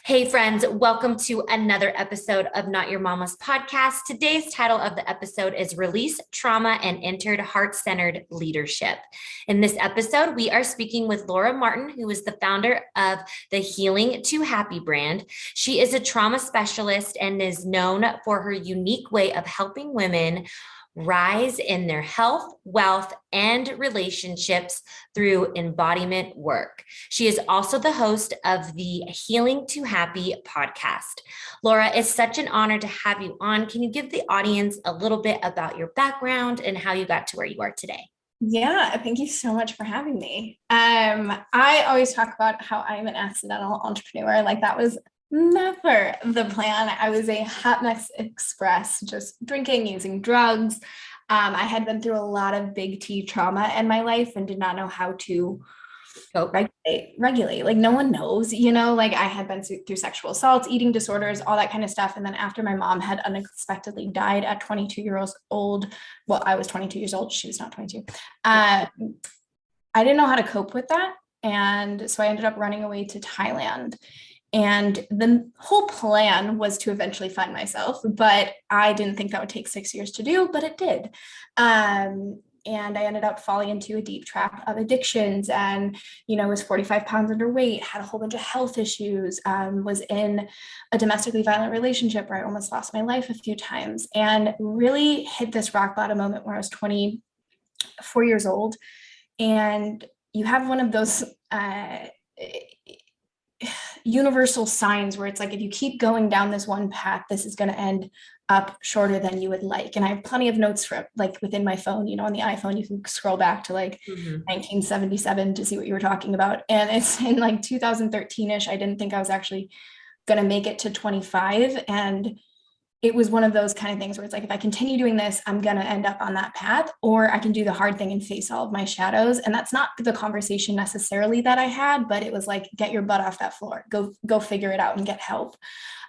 Hey, friends, welcome to another episode of Not Your Mama's podcast. Today's title of the episode is Release Trauma and Entered Heart Centered Leadership. In this episode, we are speaking with Laura Martin, who is the founder of the Healing to Happy brand. She is a trauma specialist and is known for her unique way of helping women rise in their health, wealth, and relationships through embodiment work. She is also the host of the Healing to Happy podcast. Laura, it's such an honor to have you on. Can you give the audience a little bit about your background and how you got to where you are today? Yeah, thank you so much for having me. I always talk about how I'm an accidental entrepreneur. Like that was never the plan. I was a hot mess express, just drinking, using drugs. I had been through a lot of big T trauma in my life and did not know how to regulate. Like no one knows, like I had been through sexual assaults, eating disorders, all that kind of stuff. And then after my mom had unexpectedly died at 22 years old, well, I was 22 years old. She was not 22. I didn't know how to cope with that. And so I ended up running away to Thailand. And the whole plan was to eventually find myself, but I didn't think that would take 6 years to do, but it did. And I ended up falling into a deep trap of addictions and, was 45 pounds underweight, had a whole bunch of health issues, was in a domestically violent relationship where I almost lost my life a few times and really hit this rock bottom moment where I was 24 years old. And you have one of those universal signs where it's like, if you keep going down this one path, this is going to end up shorter than you would like. And I have plenty of notes for like within my phone, on the iPhone, you can scroll back to like 1977 to see what you were talking about. And it's in like 2013-ish. I didn't think I was actually going to make it to 25. And it was one of those kind of things where it's like, if I continue doing this, I'm going to end up on that path, or I can do the hard thing and face all of my shadows. And that's not the conversation necessarily that I had, but it was like, get your butt off that floor, go figure it out and get help.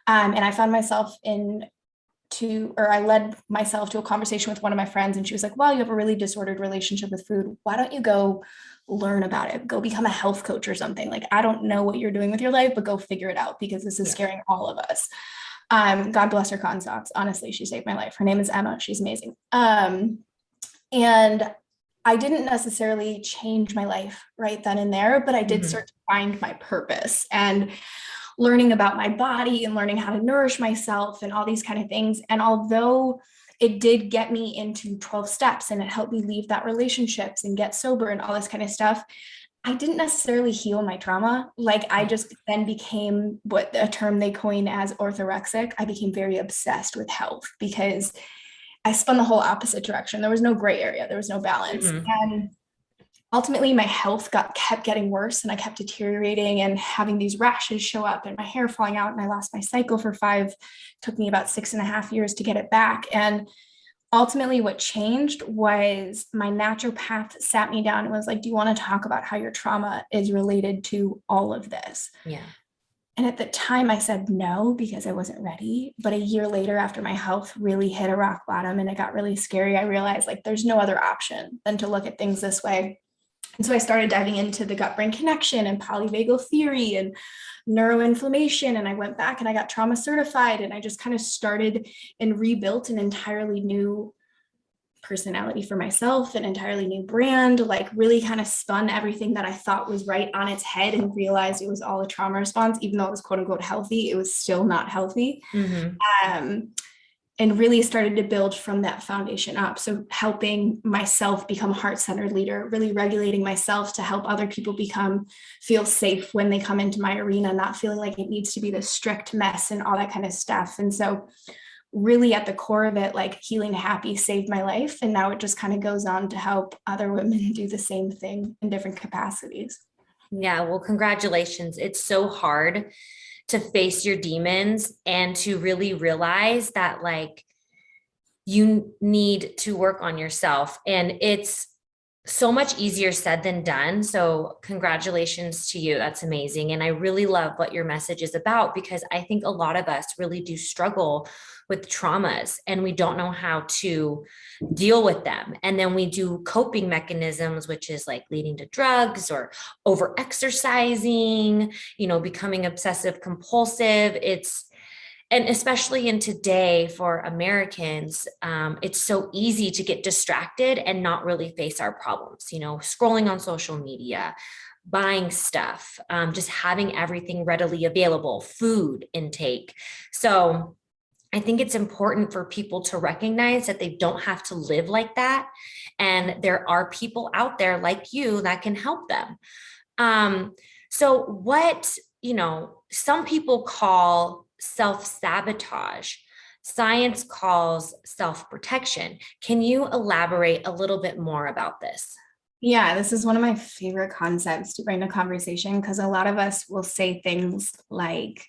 And I found myself I led myself to a conversation with one of my friends, and she was like, well, you have a really disordered relationship with food. Why don't you go learn about it? Go become a health coach or something. Like, I don't know what you're doing with your life, but go figure it out because this is scaring all of us. God bless her cotton socks. Honestly, she saved my life. Her name is Emma. She's amazing. And I didn't necessarily change my life right then and there, but I did start to find my purpose and learning about my body and learning how to nourish myself and all these kind of things. And although it did get me into 12 steps and it helped me leave that relationships and get sober and all this kind of stuff, I didn't necessarily heal my trauma. Like I just then became what a term they coin as orthorexic. I became very obsessed with health because I spun the whole opposite direction. There was no gray area. There was no balance. And ultimately my health kept getting worse and I kept deteriorating and having these rashes show up and my hair falling out. And I lost my cycle for 5, took me about 6.5 years to get it back. And ultimately what changed was my naturopath sat me down and was like, do you want to talk about how your trauma is related to all of this? Yeah. And at the time I said no, because I wasn't ready. But a year later, after my health really hit a rock bottom and it got really scary, I realized like there's no other option than to look at things this way. And so I started diving into the gut brain connection and polyvagal theory and neuroinflammation. And I went back and I got trauma certified and I just kind of started and rebuilt an entirely new personality for myself, an entirely new brand, like really kind of spun everything that I thought was right on its head and realized it was all a trauma response. Even though it was quote unquote healthy, it was still not healthy. And really started to build from that foundation up. So helping myself become a heart-centered leader, really regulating myself to help other people feel safe when they come into my arena, not feeling like it needs to be this strict mess and all that kind of stuff. And so really at the core of it, like Healing Happy saved my life. And now it just kind of goes on to help other women do the same thing in different capacities. Yeah, well, congratulations. It's so hard to face your demons and to really realize that like you need to work on yourself. And it's so much easier said than done. So, congratulations to you. That's amazing. And I really love what your message is about, because I think a lot of us really do struggle with traumas and we don't know how to deal with them. And then we do coping mechanisms, which is like leading to drugs or over exercising, becoming obsessive compulsive. And especially in today for Americans, it's so easy to get distracted and not really face our problems, scrolling on social media, buying stuff, just having everything readily available, food intake. So I think it's important for people to recognize that they don't have to live like that. And there are people out there like you that can help them. So what, some people call self-sabotage, science calls self-protection. Can you elaborate a little bit more about this? Yeah, this is one of my favorite concepts to bring to conversation because a lot of us will say things like,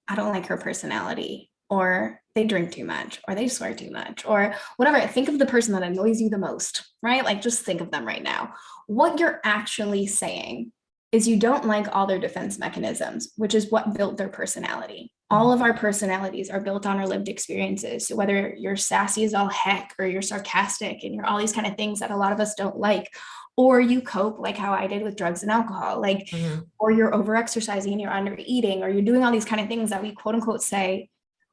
I don't like her personality, or they drink too much, or they swear too much, or whatever. Think of the person that annoys you the most, right? Like just think of them right now. What you're actually saying is you don't like all their defense mechanisms, which is what built their personality. All of our personalities are built on our lived experiences. So whether you're sassy as all heck, or you're sarcastic and you're all these kind of things that a lot of us don't like, or you cope like how I did with drugs and alcohol, like, or you're over exercising, you're under eating, or you're doing all these kind of things that we quote unquote say,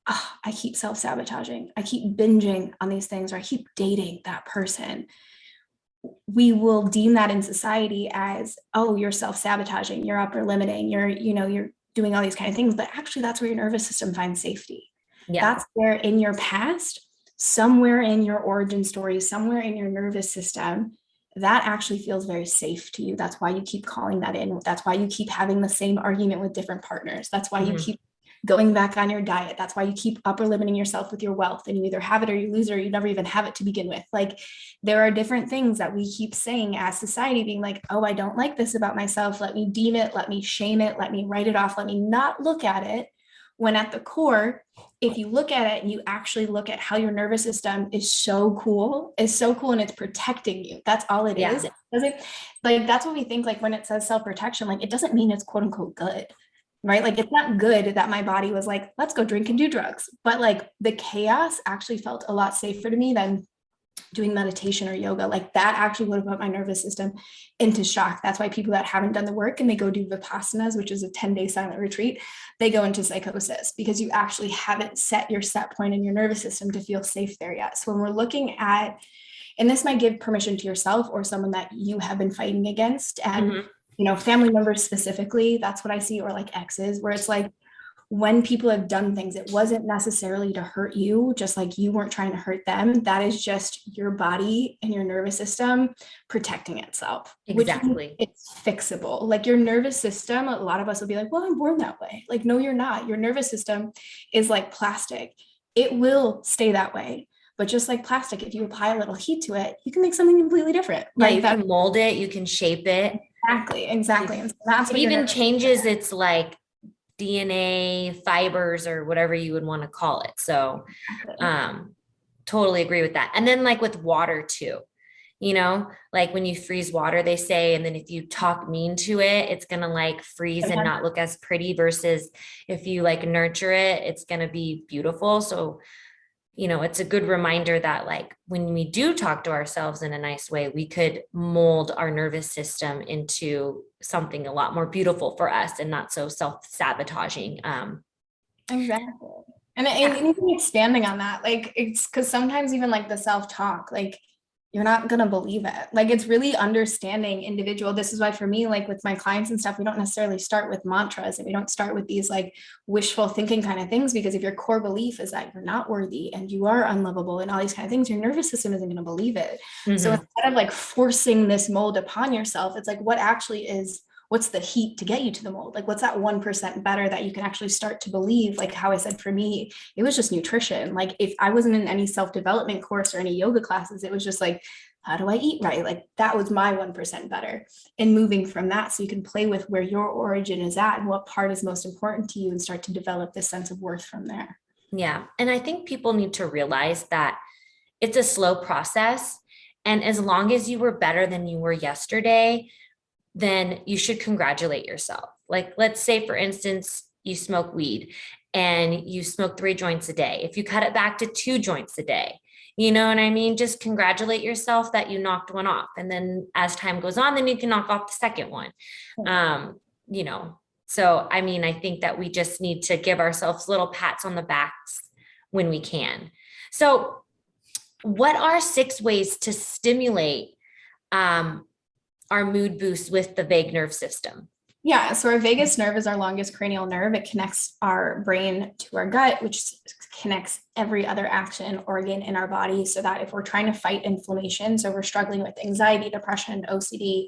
oh, I keep self-sabotaging, I keep binging on these things, or I keep dating that person. We will deem that in society as, oh, you're self-sabotaging, you're upper limiting, you're doing all these kind of things, but actually that's where your nervous system finds safety. Yeah. That's where in your past, somewhere in your origin story, somewhere in your nervous system, that actually feels very safe to you. That's why you keep calling that in. That's why you keep having the same argument with different partners. That's why you keep going back on your diet. That's why you keep upper limiting yourself with your wealth, and you either have it or you lose it, or you never even have it to begin with. Like there are different things that we keep saying as society, being like, oh, I don't like this about myself. Let me deem it, let me shame it, let me write it off, let me not look at it. When at the core, if you look at it and you actually look at how your nervous system is so cool, and it's protecting you. That's all it is. It doesn't, like, that's what we think, like when it says self-protection, like it doesn't mean it's quote unquote good, right? Like it's not good that my body was like, let's go drink and do drugs. But like the chaos actually felt a lot safer to me than doing meditation or yoga. Like that actually would have put my nervous system into shock. That's why people that haven't done the work and they go do Vipassanas, which is a 10-day silent retreat, they go into psychosis because you actually haven't set your set point in your nervous system to feel safe there yet. So when we're looking at, and this might give permission to yourself or someone that you have been fighting against, and family members specifically, that's what I see, or like exes, where it's like, when people have done things, it wasn't necessarily to hurt you, just like you weren't trying to hurt them. That is just your body and your nervous system protecting itself. Exactly. Which it's fixable. Like your nervous system, a lot of us will be like, well, I'm born that way. Like, no, you're not. Your nervous system is like plastic. It will stay that way. But just like plastic, if you apply a little heat to it, you can make something completely different. Yeah, you can mold it, you can shape it. Exactly. And so that's it even changes its like DNA fibers or whatever you would want to call it. So totally agree with that. And then like with water too, like when you freeze water, they say, and then if you talk mean to it, it's going to like freeze and not look as pretty, versus if you like nurture it, it's going to be beautiful. So it's a good reminder that like when we do talk to ourselves in a nice way, we could mold our nervous system into something a lot more beautiful for us and not so self-sabotaging. Exactly. And even expanding on that, like it's because sometimes even like the self-talk, like you're not going to believe it. Like it's really understanding individual. This is why for me, like with my clients and stuff, we don't necessarily start with mantras and we don't start with these like wishful thinking kind of things, because if your core belief is that you're not worthy and you are unlovable and all these kind of things, your nervous system isn't going to believe it. So instead of like forcing this mold upon yourself, it's like, what's the heat to get you to the mold? Like, what's that 1% better that you can actually start to believe? Like how I said, for me, it was just nutrition. Like if I wasn't in any self-development course or any yoga classes, it was just like, how do I eat right? Like that was my 1% better. And moving from that, so you can play with where your origin is at and what part is most important to you and start to develop this sense of worth from there. Yeah. And I think people need to realize that it's a slow process. And as long as you were better than you were yesterday, then you should congratulate yourself. Like, let's say, for instance, you smoke weed and you smoke 3 joints a day. If you cut it back to 2 joints a day, you know what I mean? Just congratulate yourself that you knocked one off. And then as time goes on, then you can knock off the second one. You know, so I mean, I think that we just need to give ourselves little pats on the backs when we can. So, what are 6 ways to stimulate our mood boost with the vagus nerve system? Yeah, so our vagus nerve is our longest cranial nerve. It connects our brain to our gut, which connects every other action organ in our body, so that if we're trying to fight inflammation, so we're struggling with anxiety, depression, OCD,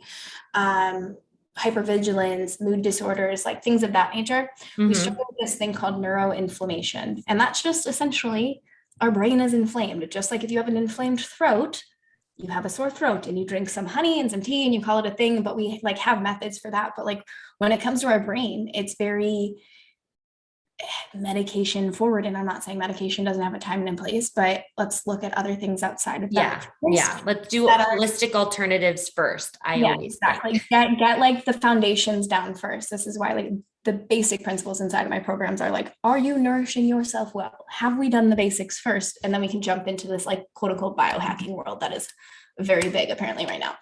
hypervigilance, mood disorders, like things of that nature, we struggle with this thing called neuroinflammation. And that's just essentially our brain is inflamed. Just like if you have an inflamed throat, you have a sore throat and you drink some honey and some tea and you call it a thing, but we like have methods for that. But like when it comes to our brain, it's very medication forward. And I'm not saying medication doesn't have a time and a place, but let's look at other things outside of that. Yeah. Let's do holistic alternatives first. Exactly. Get like the foundations down first. This is why like the basic principles inside of my programs are like, are you nourishing yourself well? Have we done the basics first? And then we can jump into this like quote unquote biohacking world that is very big apparently right now.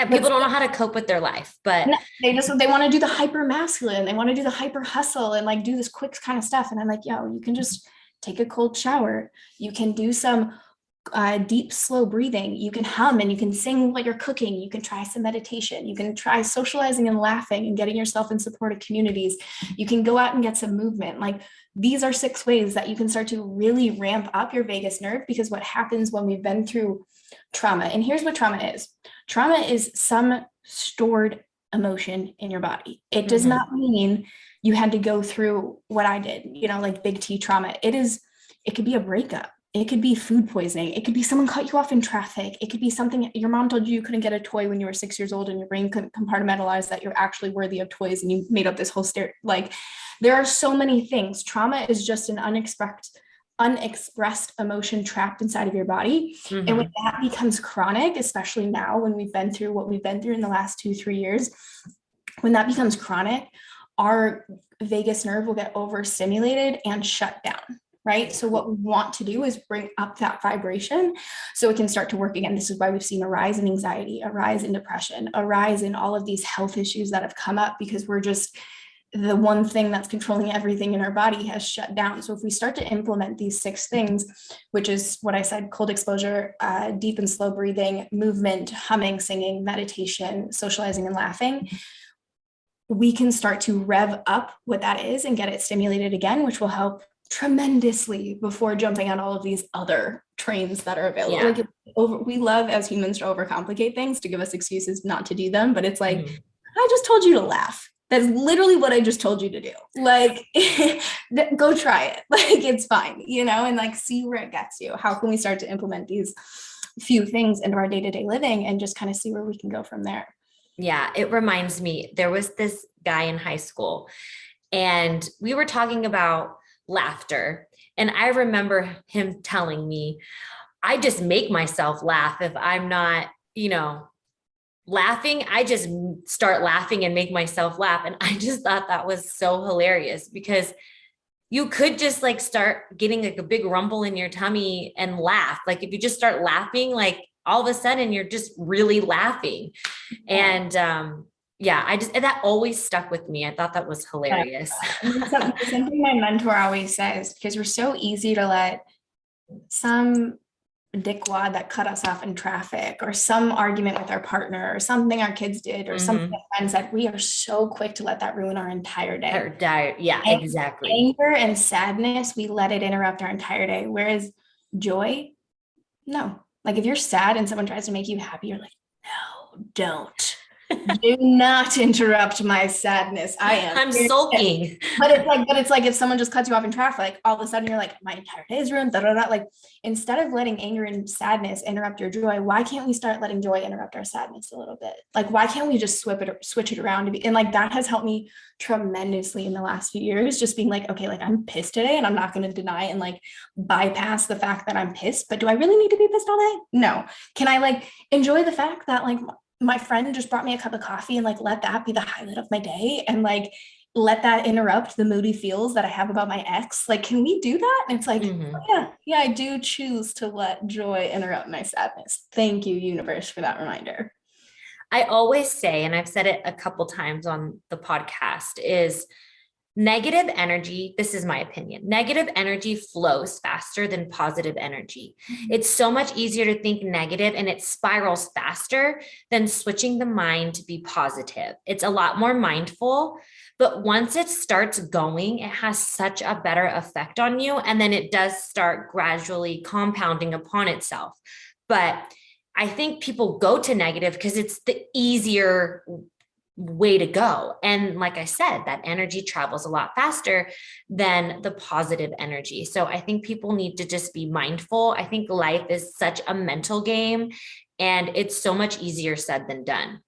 People don't know how to cope with their life, but they want to do the hyper masculine, they want to do the hyper hustle and like do this quick kind of stuff. And I'm like, yo, you can just take a cold shower. You can do some deep, slow breathing. You can hum and you can sing while you're cooking. You can try some meditation. You can try socializing and laughing and getting yourself in supportive communities. You can go out and get some movement. Like these are 6 ways that you can start to really ramp up your vagus nerve, because what happens when we've been through trauma, and here's what trauma is. Trauma is some stored emotion in your body. It does not mean you had to go through what I did, you know, like big T trauma. It could be a breakup. It could be food poisoning. It could be someone cut you off in traffic. It could be something your mom told you couldn't get a toy when you were 6 years old and your brain couldn't compartmentalize that you're actually worthy of toys and you made up this whole like there are so many things. Trauma is just an unexpressed emotion trapped inside of your body. And when that becomes chronic, especially now when we've been through what we've been through in the last 2-3 years, when that becomes chronic, our vagus nerve will get overstimulated and shut down. Right. So what we want to do is bring up that vibration so it can start to work again. This is why we've seen a rise in anxiety, a rise in depression, a rise in all of these health issues that have come up because we're just the one thing that's controlling everything in our body has shut down. So if we start to implement these 6 things, which is what I said, cold exposure, deep and slow breathing, movement, humming, singing, meditation, socializing and laughing, we can start to rev up what that is and get it stimulated again, which will help tremendously before jumping on all of these other trains that are available. Like we love as humans to overcomplicate things to give us excuses not to do them, but it's like, I just told you to laugh. That's literally what I just told you to do. Like, go try it. Like, it's fine, you know, and like, see where it gets you. How can we start to implement these few things into our day-to-day living and just kind of see where we can go from there? Yeah, it reminds me, there was this guy in high school and we were talking about laughter. And I remember him telling me, I just make myself laugh if I'm not, you know, laughing. I just start laughing and make myself laugh. And I just thought that was so hilarious because you could just like start getting like a big rumble in your tummy and laugh. Like if you just start laughing, like all of a sudden you're just really laughing. And that always stuck with me. I thought that was hilarious. Something my mentor always says, because we're so easy to let some dickwad that cut us off in traffic or some argument with our partner or something our kids did or something that friends said, we are so quick to let that ruin our entire day. Yeah, exactly. Anger and sadness, we let it interrupt our entire day. Whereas joy, no. Like if you're sad and someone tries to make you happy, you're like, no, don't. Do not interrupt my sadness. I am I'm here. sulking. But it's like if someone just cuts you off in traffic, like all of a sudden you're like, my entire day is ruined. Da, da, da. Like instead of letting anger and sadness interrupt your joy, why can't we start letting joy interrupt our sadness a little bit? Like why can't we just switch it around to be? And like that has helped me tremendously in the last few years. Just being like, okay, like I'm pissed today, and I'm not going to deny and like bypass the fact that I'm pissed. But do I really need to be pissed all day? No. Can I like enjoy the fact that like my friend just brought me a cup of coffee and like let that be the highlight of my day and like let that interrupt the moody feels that I have about my ex? Like, can we do that? And it's like, Mhm. oh, yeah, I do choose to let joy interrupt my sadness. Thank you, universe, for that reminder. I always say, and I've said it a couple times on the podcast, is negative energy, this is my opinion, negative energy flows faster than positive energy. It's so much easier to think negative and it spirals faster than switching the mind to be positive. It's a lot more mindful, but once it starts going, it has such a better effect on you. And then it does start gradually compounding upon itself. But I think people go to negative because it's the easier way to go. And like I said, that energy travels a lot faster than the positive energy. So I think people need to just be mindful. I think life is such a mental game and it's so much easier said than done.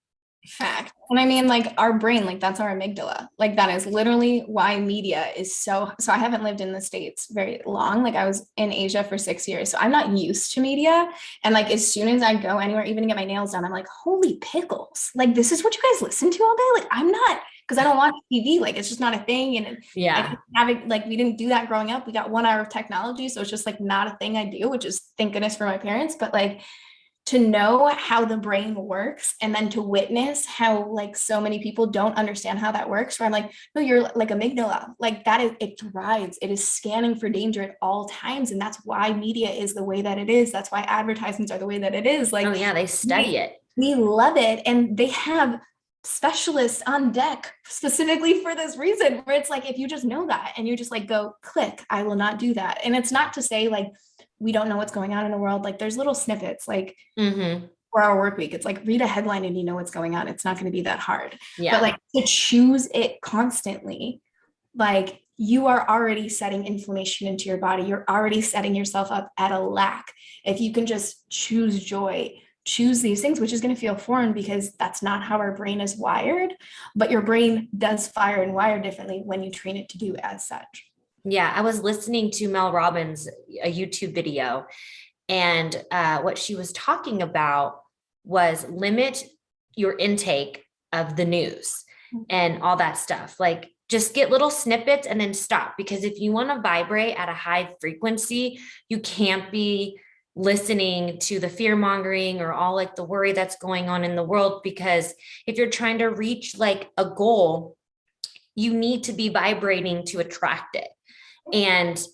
Fact. And I mean, like our brain, like that's our amygdala. Like that is literally why media is so. I haven't lived in the States very long. Like I was in Asia for 6 years. So I'm not used to media. And like as soon as I go anywhere, even to get my nails done, I'm like, holy pickles. Like this is what you guys listen to all day. Like I'm not, because I don't watch TV. Like it's just not a thing. And I Yeah. didn't have it, like we didn't do that growing up. We got 1 hour of technology. So it's just like not a thing I do, which is thank goodness for my parents. But like to know how the brain works and then to witness how like so many people don't understand how that works, where I'm like, no, you're like amygdala, like that is, it thrives, it is scanning for danger at all times, and that's why media is the way that it is, that's why advertisements are the way that it is. Oh, Like yeah. They study it. we love it, and they have specialists on deck specifically for this reason, where it's like if you just know that and you just like go click, I will not do that. And it's not to say like we don't know what's going on in the world. Like there's little snippets like Mm-hmm. for our work week. It's like read a headline and you know what's going on. It's not going to be that hard. But Yeah. like to choose it constantly, like you are already setting inflammation into your body. You're already setting yourself up at a lack. If you can just choose joy, choose these things, which is going to feel foreign because that's not how our brain is wired. But your brain does fire and wire differently when you train it to do as such. Yeah. I was listening to Mel Robbins, a YouTube video, and what she was talking about was limit your intake of the news and all that stuff. Like just get little snippets and then stop. Because if you want to vibrate at a high frequency, you can't be listening to the fear mongering or all like the worry that's going on in the world. Because if you're trying to reach like a goal, you need to be vibrating to attract it. And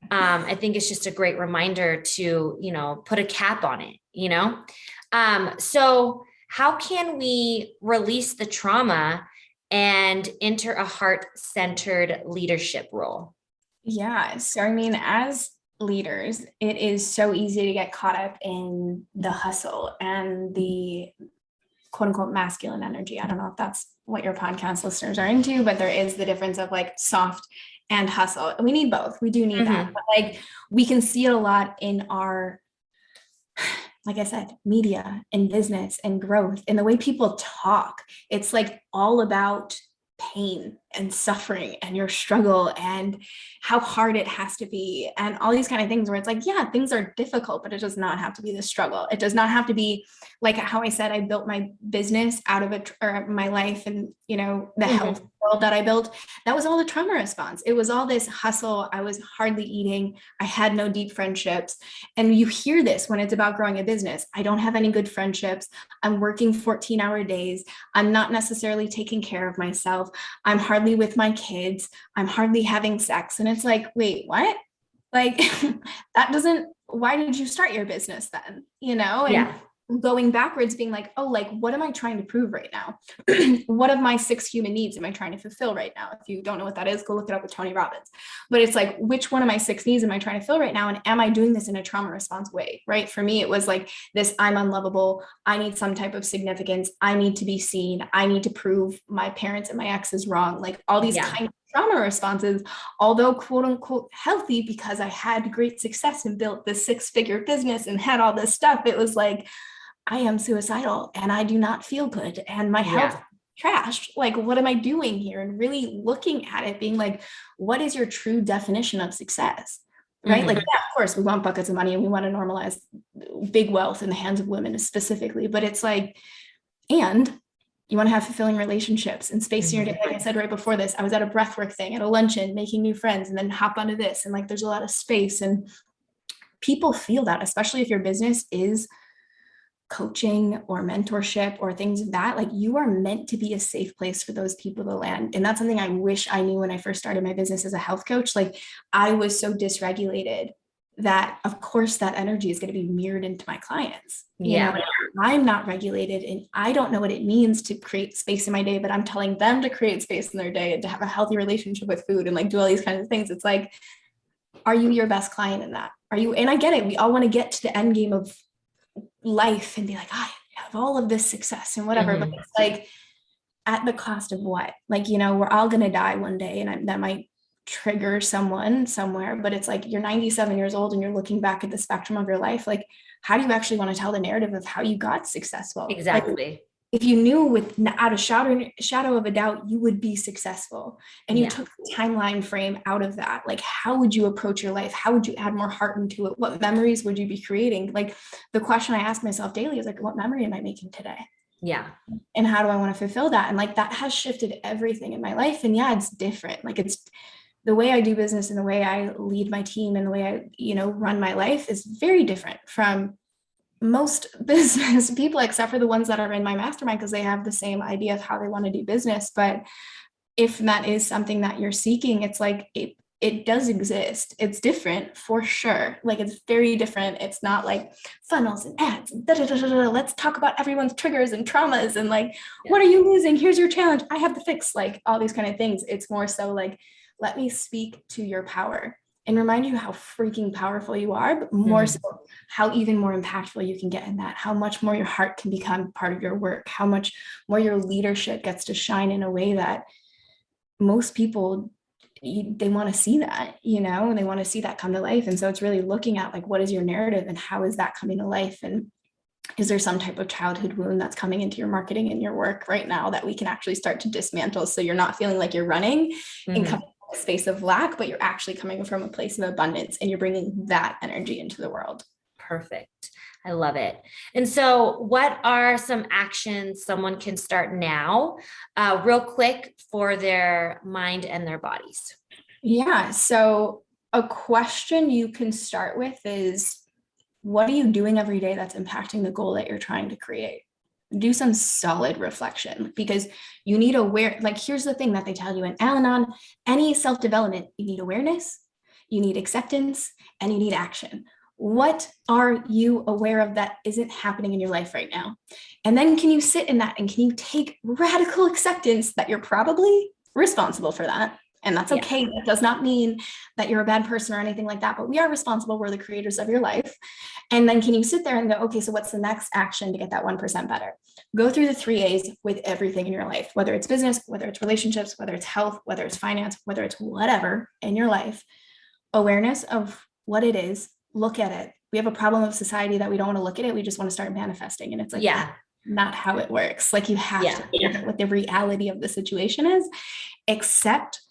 I think it's just a great reminder to, put a cap on it, So how can we release the trauma and enter a heart-centered leadership role? Yeah. So, I mean, as leaders, it is so easy to get caught up in the hustle and the quote unquote masculine energy. I don't know if that's what your podcast listeners are into, but there is the difference of like soft and hustle. And we need both. We do need that. Mm-hmm. But like we can see it a lot in our, like I said, media and business and growth and the way people talk. It's like all about pain and suffering and your struggle and how hard it has to be and all these kind of things where it's like, yeah, things are difficult, but it does not have to be the struggle. It does not have to be like how I said I built my business out of it, or my life, and the health Mm-hmm. world that I built. That was all the trauma response. It was all this hustle. I was hardly eating. I had no deep friendships. And you hear this when it's about growing a business. I don't have any good friendships. I'm working 14-hour days. I'm not necessarily taking care of myself. I'm hardly with my kids. I'm hardly having sex. And it's like, wait, what? Like that doesn't, why did you start your business then? And Yeah. going backwards, being like, oh, like, what am I trying to prove right now? What of my 6 human needs am I trying to fulfill right now? If you don't know what that is, go look it up with Tony Robbins. But it's like, which one of my 6 needs am I trying to fill right now? And am I doing this in a trauma response way? Right. For me, it was like this: I'm unlovable. I need some type of significance. I need to be seen. I need to prove my parents and my exes wrong. Like all these kind of trauma responses, although quote unquote healthy, because I had great success and built this 6-figure business and had all this stuff. It was like, I am suicidal and I do not feel good and my health trashed. Like, what am I doing here? And really looking at it, being like, what is your true definition of success? Right. Like, yeah, of course, we want buckets of money and we want to normalize big wealth in the hands of women specifically. But it's like, and you want to have fulfilling relationships and space in your day. Like I said right before this, I was at a breathwork thing at a luncheon, making new friends, and then hop onto this. And like, there's a lot of space, and people feel that, especially if your business is coaching or mentorship or things of that, like you are meant to be a safe place for those people to land. And that's something I wish I knew when I first started my business as a health coach. Like I was so dysregulated that of course that energy is going to be mirrored into my clients. You know, I'm not regulated and I don't know what it means to create space in my day, but I'm telling them to create space in their day and to have a healthy relationship with food and like do all these kinds of things. It's like, are you your best client in that? Are you? And I get it. We all want to get to the end game of life and be like, I have all of this success and whatever, but it's like, at the cost of what? Like, you know, we're all going to die one day, and that might trigger someone somewhere, but it's like, you're 97 years old and you're looking back at the spectrum of your life. Like, how do you actually want to tell the narrative of how you got successful? Exactly. Like, if you knew without a shadow of a doubt you would be successful, and you took the timeline frame out of that, like how would you approach your life? How would you add more heart into it? What memories would you be creating? Like the question I ask myself daily is like, what memory am I making today? And how do I want to fulfill that? And like that has shifted everything in my life. And yeah, it's different. Like it's the way I do business and the way I lead my team and the way I, you know, run my life is very different from most business people, except for the ones that are in my mastermind, because they have the same idea of how they want to do business. But if that is something that you're seeking, it's like it does exist. It's different for sure. Like it's very different. It's not like funnels and ads and let's talk about everyone's triggers and traumas and like, what are you losing? Here's your challenge. I have the fix, like all these kind of things. It's more so like, let me speak to your power and remind you how freaking powerful you are, but more so how even more impactful you can get in that, how much more your heart can become part of your work, how much more your leadership gets to shine in a way that most people, they want to see that, you know, and they want to see that come to life. And so it's really looking at like, what is your narrative and how is that coming to life? And is there some type of childhood wound that's coming into your marketing and your work right now that we can actually start to dismantle, so you're not feeling like you're running and coming from a space of lack, but you're actually coming from a place of abundance and you're bringing that energy into the world. Perfect. I love it. And so what are some actions someone can start now, real quick, for their mind and their bodies? Yeah. So a question you can start with is, what are you doing every day that's impacting the goal that you're trying to create? Do some solid reflection, because you need like, here's the thing that they tell you in Al-Anon, any self-development, you need awareness, you need acceptance, and you need action. What are you aware of that isn't happening in your life right now? And then can you sit in that and can you take radical acceptance that you're probably responsible for that? And that's okay. That does not mean that you're a bad person or anything like that, but we are responsible. We're the creators of your life. And then can you sit there and go, okay, so what's the next action to get that 1% better? Go through the 3 A's with everything in your life, whether it's business, whether it's relationships, whether it's health, whether it's finance, whether it's whatever in your life. Awareness of what it is, look at it. We have a problem of society that we don't want to look at it. We just want to start manifesting. And it's like, not how it works. Like you have to look at what the reality of the situation is, accept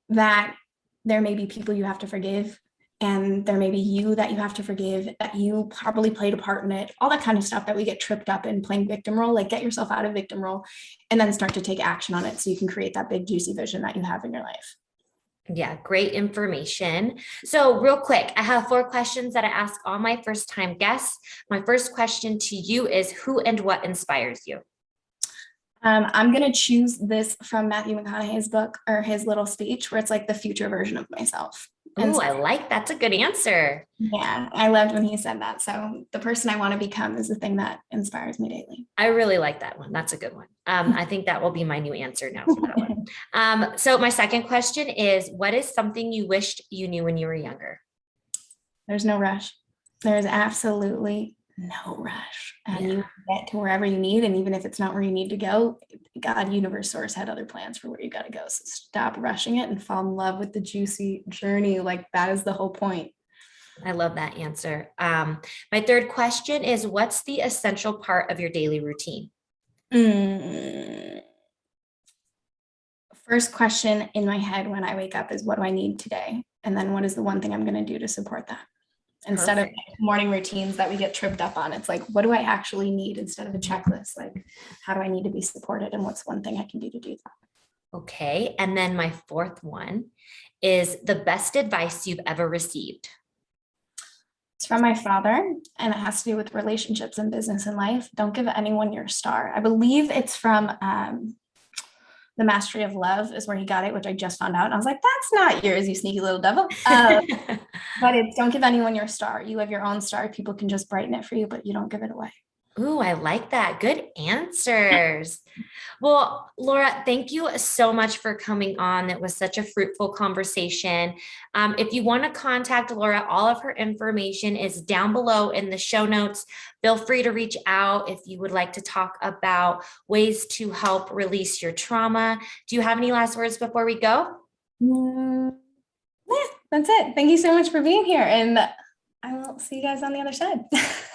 that there may be people you have to forgive, and there may be you that you have to forgive, that you probably played a part in it, all that kind of stuff that we get tripped up in playing victim role. Like, get yourself out of victim role and then start to take action on it so you can create that big juicy vision that you have in your life. Yeah, great information. So real quick, I have 4 questions that I ask all my first time guests. My first question to you is, who and what inspires you? I'm going to choose this from Matthew McConaughey's book, or his little speech, where it's like the future version of myself. And Oh, so, I like that's a good answer. yeah, I loved when he said that. So the person I want to become is the thing that inspires me daily. I really like that one. That's a good one. I think that will be my new answer now for that one. So my second question is, what is something you wished you knew when you were younger? There's no rush. There's absolutely no rush. And you get to wherever you need. And even if it's not where you need to go, God, universe, source had other plans for where you got to go. So stop rushing it and fall in love with the juicy journey. Like that is the whole point. I love that answer. My third question is, what's the essential part of your daily routine? First question in my head when I wake up is, what do I need today? And then what is the one thing I'm going to do to support that? Instead of morning routines that we get tripped up on, it's like, what do I actually need instead of a checklist? Like, how do I need to be supported? And what's one thing I can do to do that? Okay. And then my fourth one is the best advice you've ever received. It's from my father, and it has to do with relationships and business and life. Don't give anyone your star. I believe it's from The Mastery of Love is where he got it, which I just found out. And I was like, that's not yours, you sneaky little devil. But it's don't give anyone your star. You have your own star. People can just brighten it for you, but you don't give it away. Ooh, I like that. Good answers. Well, Laura, thank you so much for coming on. It was such a fruitful conversation. If you want to contact Laura, all of her information is down below in the show notes. Feel free to reach out if you would like to talk about ways to help release your trauma. Do you have any last words before we go? Yeah, that's it. Thank you so much for being here. And I will see you guys on the other side.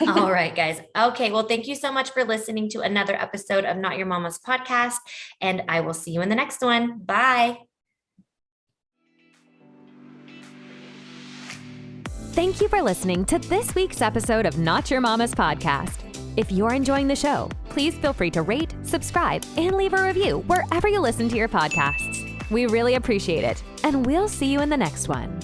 All right, guys. Okay. Well, thank you so much for listening to another episode of Not Your Mama's podcast. And I will see you in the next one. Bye. Thank you for listening to this week's episode of Not Your Mama's podcast. If you're enjoying the show, please feel free to rate, subscribe, and leave a review wherever you listen to your podcasts. We really appreciate it, and we'll see you in the next one.